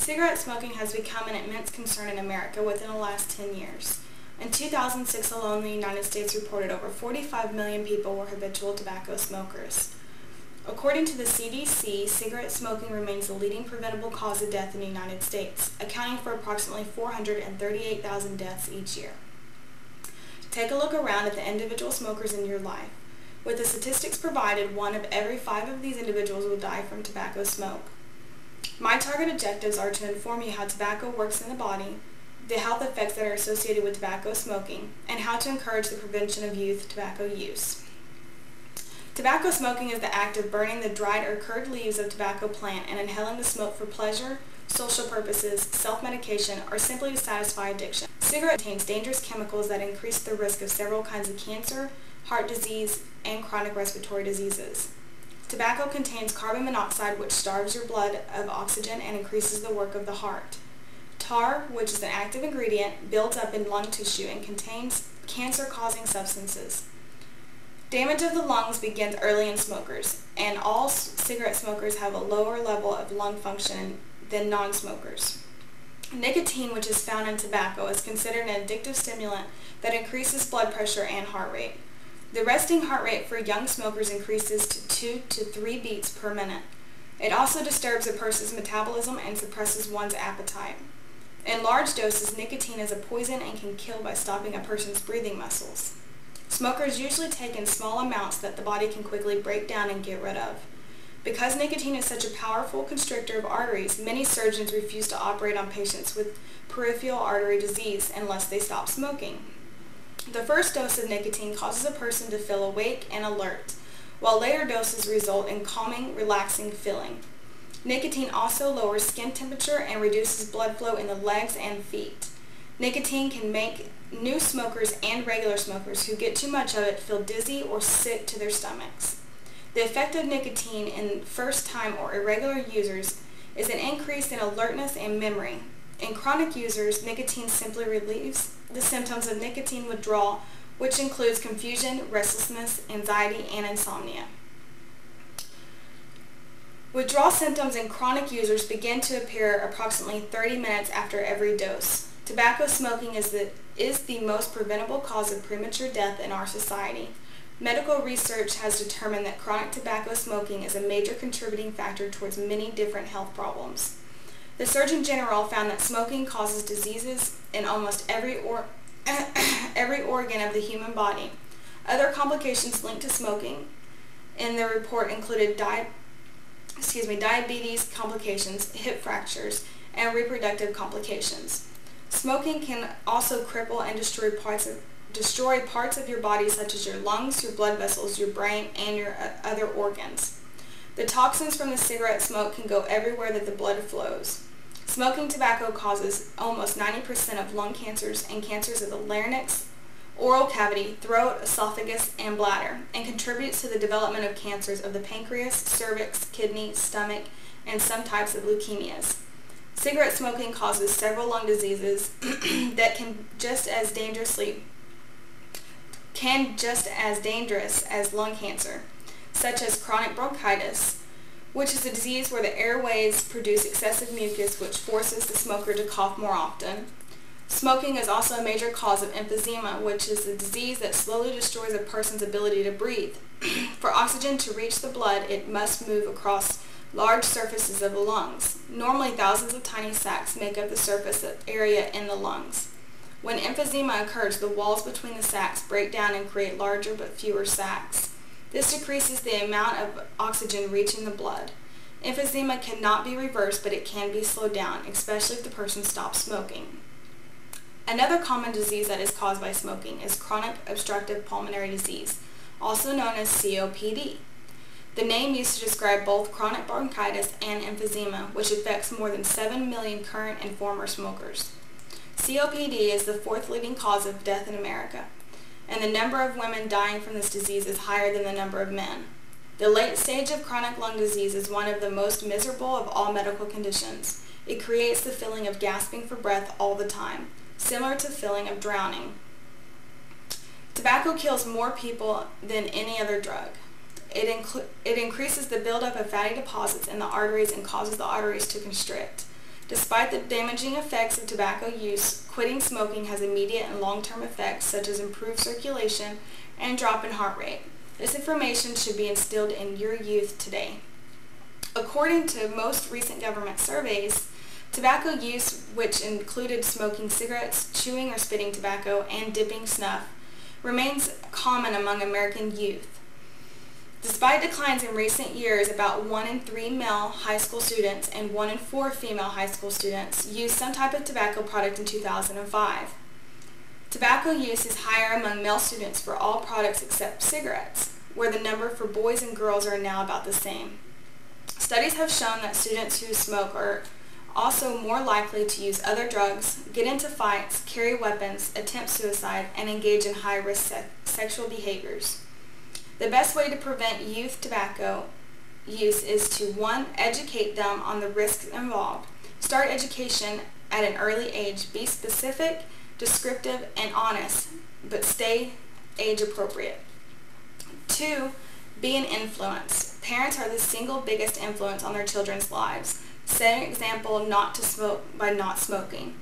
Cigarette smoking has become an immense concern in America within the last 10 years. In 2006 alone, the United States reported over 45 million people were habitual tobacco smokers. According to the CDC, cigarette smoking remains the leading preventable cause of death in the United States, accounting for approximately 438,000 deaths each year. Take a look around at the individual smokers in your life. With the statistics provided, 1 of every 5 of these individuals will die from tobacco smoke. My target objectives are to inform you how tobacco works in the body, the health effects that are associated with tobacco smoking, and how to encourage the prevention of youth tobacco use. Tobacco smoking is the act of burning the dried or curd leaves of tobacco plant and inhaling the smoke for pleasure, social purposes, self-medication, or simply to satisfy addiction. Cigarette contains dangerous chemicals that increase the risk of several kinds of cancer, heart disease, and chronic respiratory diseases. Tobacco contains carbon monoxide, which starves your blood of oxygen and increases the work of the heart. Tar, which is an active ingredient, builds up in lung tissue and contains cancer-causing substances. Damage of the lungs begins early in smokers, and all cigarette smokers have a lower level of lung function than non-smokers. Nicotine, which is found in tobacco, is considered an addictive stimulant that increases blood pressure and heart rate. The resting heart rate for young smokers increases to 2 to 3 beats per minute. It also disturbs a person's metabolism and suppresses one's appetite. In large doses, nicotine is a poison and can kill by stopping a person's breathing muscles. Smokers usually take in small amounts that the body can quickly break down and get rid of. Because nicotine is such a powerful constrictor of arteries, many surgeons refuse to operate on patients with peripheral artery disease unless they stop smoking. The first dose of nicotine causes a person to feel awake and alert, while later doses result in calming, relaxing feeling. Nicotine also lowers skin temperature and reduces blood flow in the legs and feet. Nicotine can make new smokers and regular smokers who get too much of it feel dizzy or sick to their stomachs. The effect of nicotine in first-time or irregular users is an increase in alertness and memory. In chronic users, nicotine simply relieves the symptoms of nicotine withdrawal, which includes confusion, restlessness, anxiety, and insomnia. Withdrawal symptoms in chronic users begin to appear approximately 30 minutes after every dose. Tobacco smoking is the most preventable cause of premature death in our society. Medical research has determined that chronic tobacco smoking is a major contributing factor towards many different health problems. The Surgeon General found that smoking causes diseases in almost every organ of the human body. Other complications linked to smoking in the report included diabetes complications, hip fractures, and reproductive complications. Smoking can also cripple and destroy parts of your body, such as your lungs, your blood vessels, your brain, and your other organs. The toxins from the cigarette smoke can go everywhere that the blood flows. Smoking tobacco causes almost 90% of lung cancers and cancers of the larynx, oral cavity, throat, esophagus, and bladder, and contributes to the development of cancers of the pancreas, cervix, kidney, stomach, and some types of leukemias. Cigarette smoking causes several lung diseases that can just as dangerous as lung cancer, such as chronic bronchitis, which is a disease where the airways produce excessive mucus, which forces the smoker to cough more often. Smoking is also a major cause of emphysema, which is a disease that slowly destroys a person's ability to breathe. For oxygen to reach the blood, it must move across large surfaces of the lungs. Normally, thousands of tiny sacs make up the surface area in the lungs. When emphysema occurs, the walls between the sacs break down and create larger but fewer sacs. This decreases the amount of oxygen reaching the blood. Emphysema cannot be reversed, but it can be slowed down, especially if the person stops smoking. Another common disease that is caused by smoking is chronic obstructive pulmonary disease, also known as COPD. The name used to describe both chronic bronchitis and emphysema, which affects more than 7 million current and former smokers. COPD is the 4th leading cause of death in America, and the number of women dying from this disease is higher than the number of men. The late stage of chronic lung disease is one of the most miserable of all medical conditions. It creates the feeling of gasping for breath all the time, similar to the feeling of drowning. Tobacco kills more people than any other drug. It increases the buildup of fatty deposits in the arteries and causes the arteries to constrict. Despite the damaging effects of tobacco use, quitting smoking has immediate and long-term effects such as improved circulation and drop in heart rate. This information should be instilled in your youth today. According to most recent government surveys, tobacco use, which included smoking cigarettes, chewing or spitting tobacco, and dipping snuff, remains common among American youth. Despite declines in recent years, about 1 in 3 male high school students and 1 in 4 female high school students used some type of tobacco product in 2005. Tobacco use is higher among male students for all products except cigarettes, where the number for boys and girls are now about the same. Studies have shown that students who smoke are also more likely to use other drugs, get into fights, carry weapons, attempt suicide, and engage in high-risk sexual behaviors. The best way to prevent youth tobacco use is to 1. Educate them on the risks involved. Start education at an early age. Be specific, descriptive, and honest, but stay age appropriate. 2. Be an influence. Parents are the single biggest influence on their children's lives. Set an example not to smoke by not smoking.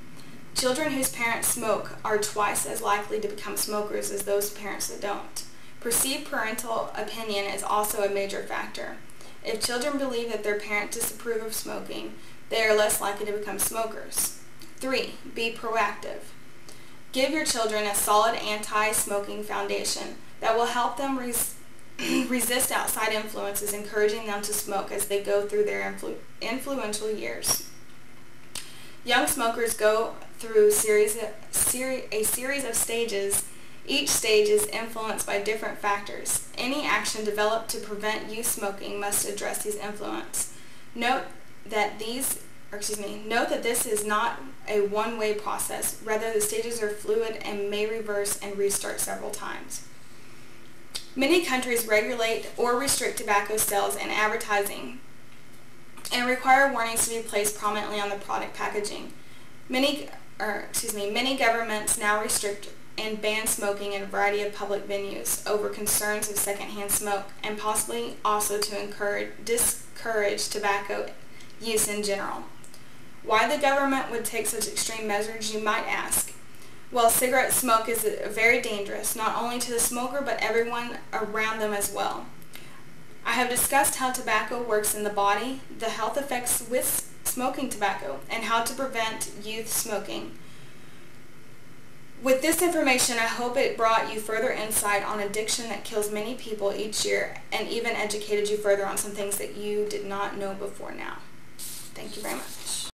Children whose parents smoke are twice as likely to become smokers as those parents that don't. Perceived parental opinion is also a major factor. If children believe that their parents disapprove of smoking, they are less likely to become smokers. 3. Be proactive. Give your children a solid anti-smoking foundation that will help them resist outside influences, encouraging them to smoke as they go through their influential years. Young smokers go through a series of stages. Each stage is influenced by different factors. Any action developed to prevent youth smoking must address these influences. Note that this is not a one-way process. Rather, the stages are fluid and may reverse and restart several times. Many countries regulate or restrict tobacco sales and advertising and require warnings to be placed prominently on the product packaging. Many governments now restrict and ban smoking in a variety of public venues over concerns of secondhand smoke and possibly also to discourage tobacco use in general. Why the government would take such extreme measures, you might ask. Well, cigarette smoke is very dangerous, not only to the smoker but everyone around them as well. I have discussed how tobacco works in the body, the health effects with smoking tobacco, and how to prevent youth smoking. With this information, I hope it brought you further insight on addiction that kills many people each year and even educated you further on some things that you did not know before now. Thank you very much.